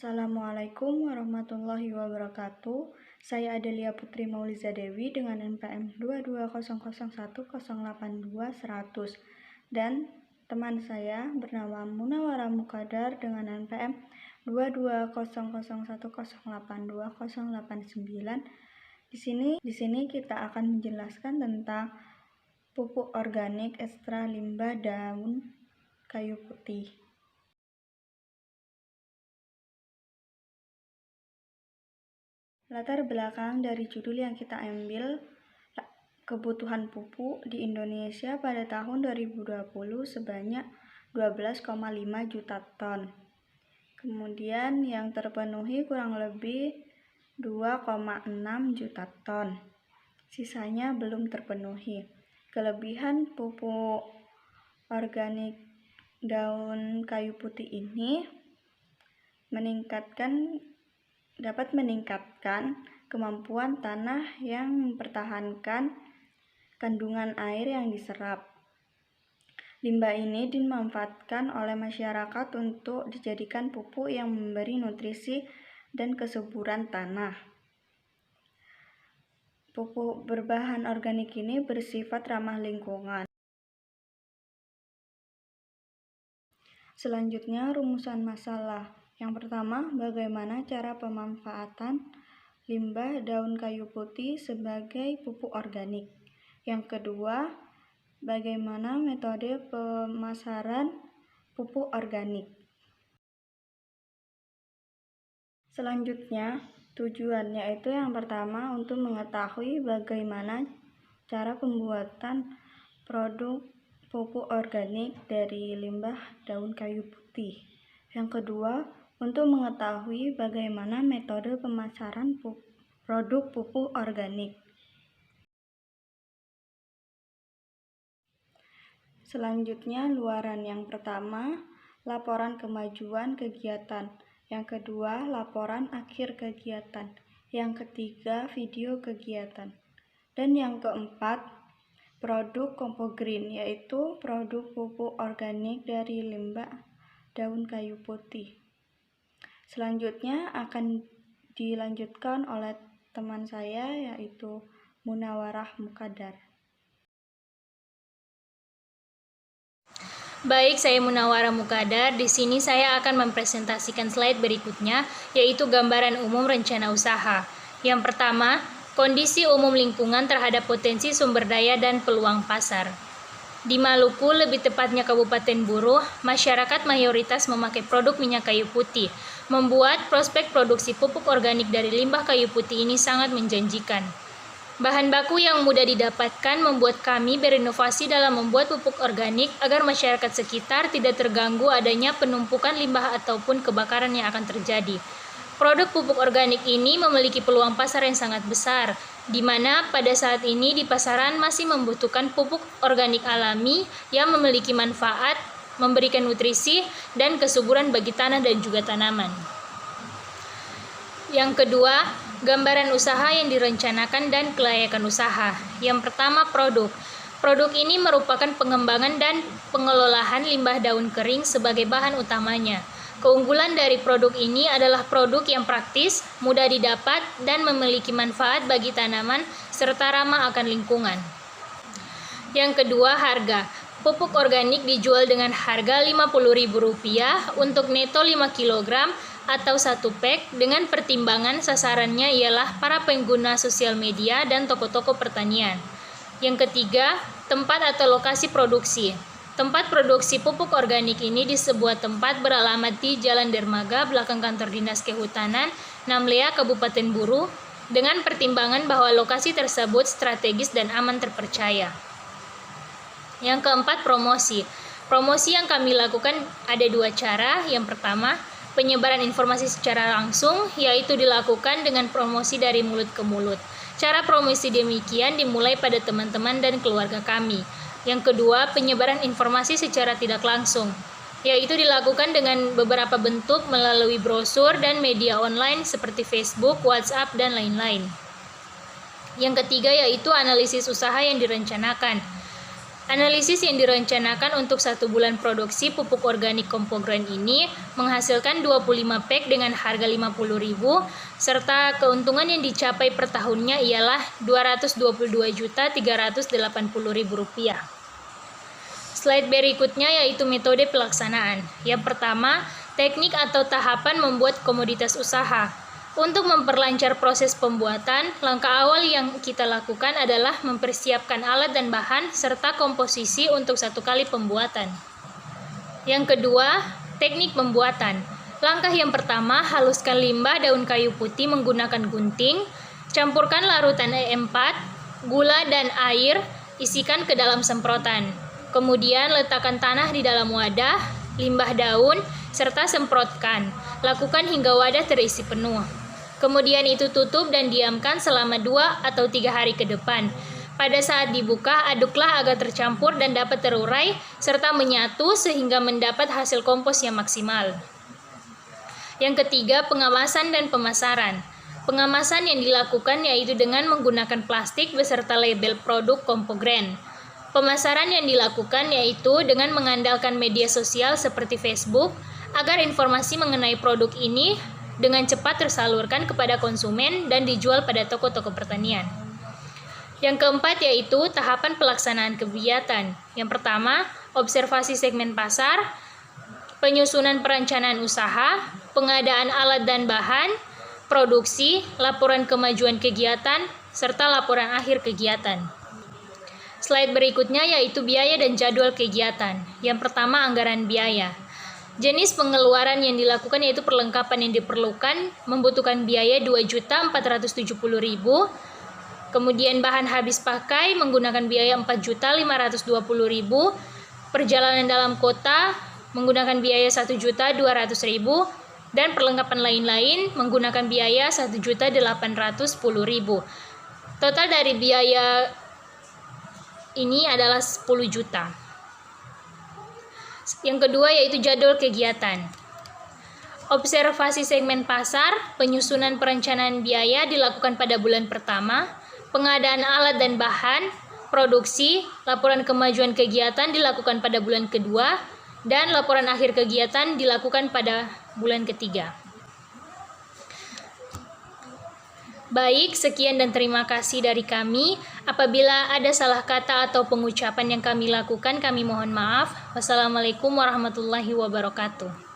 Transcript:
Assalamualaikum warahmatullahi wabarakatuh. Saya Adelia Putri Mauliza Dewi dengan NPM 22001082100 dan teman saya bernama Munawara Mukadar dengan NPM 22001082089. Di sini kita akan menjelaskan tentang pupuk organik ekstra limbah daun kayu putih. Latar belakang dari judul yang kita ambil, kebutuhan pupuk di Indonesia pada tahun 2020 sebanyak 12,5 juta ton. Kemudian yang terpenuhi kurang lebih 2,6 juta ton. Sisanya belum terpenuhi. Kelebihan pupuk organik daun kayu putih ini dapat meningkatkan kemampuan tanah yang mempertahankan kandungan air yang diserap. Limbah ini dimanfaatkan oleh masyarakat untuk dijadikan pupuk yang memberi nutrisi dan kesuburan tanah. Pupuk berbahan organik ini bersifat ramah lingkungan. Selanjutnya, rumusan masalah. Yang pertama, bagaimana cara pemanfaatan limbah daun kayu putih sebagai pupuk organik. Yang kedua, bagaimana metode pemasaran pupuk organik. Selanjutnya, tujuannya itu yang pertama untuk mengetahui bagaimana cara pembuatan produk pupuk organik dari limbah daun kayu putih. Yang kedua, untuk mengetahui bagaimana metode pemasaran produk pupuk organik. Selanjutnya, luaran. Yang pertama, laporan kemajuan kegiatan. Yang kedua, laporan akhir kegiatan. Yang ketiga, video kegiatan. Dan yang keempat, produk Kompogreen, yaitu produk pupuk organik dari limbah daun kayu putih. Selanjutnya akan dilanjutkan oleh teman saya, yaitu Munawarah Mukadar. Baik, saya Munawarah Mukadar. Di sini saya akan mempresentasikan slide berikutnya, yaitu gambaran umum rencana usaha. Yang pertama, kondisi umum lingkungan terhadap potensi sumber daya dan peluang pasar. Di Maluku, lebih tepatnya Kabupaten Buruh, masyarakat mayoritas memakai produk minyak kayu putih, membuat prospek produksi pupuk organik dari limbah kayu putih ini sangat menjanjikan. Bahan baku yang mudah didapatkan membuat kami berinovasi dalam membuat pupuk organik agar masyarakat sekitar tidak terganggu adanya penumpukan limbah ataupun kebakaran yang akan terjadi. Produk pupuk organik ini memiliki peluang pasar yang sangat besar, di mana pada saat ini di pasaran masih membutuhkan pupuk organik alami yang memiliki manfaat, memberikan nutrisi, dan kesuburan bagi tanah dan juga tanaman. Yang kedua, gambaran usaha yang direncanakan dan kelayakan usaha. Yang pertama, produk. Produk ini merupakan pengembangan dan pengelolaan limbah daun kering sebagai bahan utamanya. Keunggulan dari produk ini adalah produk yang praktis, mudah didapat, dan memiliki manfaat bagi tanaman, serta ramah akan lingkungan. Yang kedua, harga. Pupuk organik dijual dengan harga Rp50.000 untuk neto 5 kg atau 1 pack, dengan pertimbangan sasarannya ialah para pengguna sosial media dan toko-toko pertanian. Yang ketiga, tempat atau lokasi produksi. Tempat produksi pupuk organik ini di sebuah tempat beralamat di Jalan Dermaga, belakang kantor Dinas Kehutanan, Namlea, Kabupaten Buruh, dengan pertimbangan bahwa lokasi tersebut strategis dan aman terpercaya. Yang keempat, promosi. Promosi yang kami lakukan ada dua cara. Yang pertama, penyebaran informasi secara langsung, yaitu dilakukan dengan promosi dari mulut ke mulut. Cara promosi demikian dimulai pada teman-teman dan keluarga kami. Yang kedua, penyebaran informasi secara tidak langsung, yaitu dilakukan dengan beberapa bentuk melalui brosur dan media online seperti Facebook, WhatsApp, dan lain-lain. Yang ketiga, yaitu analisis usaha yang direncanakan. Analisis yang direncanakan untuk 1 bulan produksi pupuk organik Kompogran ini menghasilkan 25 pack dengan harga Rp50.000 serta keuntungan yang dicapai per tahunnya ialah Rp222.380.000. Slide berikutnya yaitu metode pelaksanaan. Yang pertama, teknik atau tahapan membuat komoditas usaha. Untuk memperlancar proses pembuatan, langkah awal yang kita lakukan adalah mempersiapkan alat dan bahan serta komposisi untuk 1 kali pembuatan. Yang kedua, teknik pembuatan. Langkah yang pertama, haluskan limbah daun kayu putih menggunakan gunting, campurkan larutan E4, gula dan air, isikan ke dalam semprotan. Kemudian letakkan tanah di dalam wadah, limbah daun, serta semprotkan. Lakukan hingga wadah terisi penuh. Kemudian itu tutup dan diamkan selama 2 atau 3 hari ke depan. Pada saat dibuka, aduklah agar tercampur dan dapat terurai, serta menyatu sehingga mendapat hasil kompos yang maksimal. Yang ketiga, pengawasan dan pemasaran. Pengemasan yang dilakukan yaitu dengan menggunakan plastik beserta label produk Kompogran. Pemasaran yang dilakukan yaitu dengan mengandalkan media sosial seperti Facebook, agar informasi mengenai produk ini dengan cepat tersalurkan kepada konsumen dan dijual pada toko-toko pertanian. Yang keempat yaitu tahapan pelaksanaan kegiatan. Yang pertama, observasi segmen pasar, penyusunan perencanaan usaha, pengadaan alat dan bahan, produksi, laporan kemajuan kegiatan, serta laporan akhir kegiatan. Slide berikutnya yaitu biaya dan jadwal kegiatan. Yang pertama, anggaran biaya. Jenis pengeluaran yang dilakukan yaitu perlengkapan yang diperlukan membutuhkan biaya Rp2.470.000. Kemudian bahan habis pakai menggunakan biaya Rp4.520.000. Perjalanan dalam kota menggunakan biaya Rp1.200.000 dan perlengkapan lain-lain menggunakan biaya Rp1.810.000. Total dari biaya ini adalah 10 juta. Yang kedua yaitu jadwal kegiatan. Observasi segmen pasar, penyusunan perencanaan biaya dilakukan pada bulan pertama, pengadaan alat dan bahan, produksi, laporan kemajuan kegiatan dilakukan pada bulan kedua, dan laporan akhir kegiatan dilakukan pada bulan ketiga. Baik, sekian dan terima kasih dari kami. Apabila ada salah kata atau pengucapan yang kami lakukan, kami mohon maaf. Wassalamualaikum warahmatullahi wabarakatuh.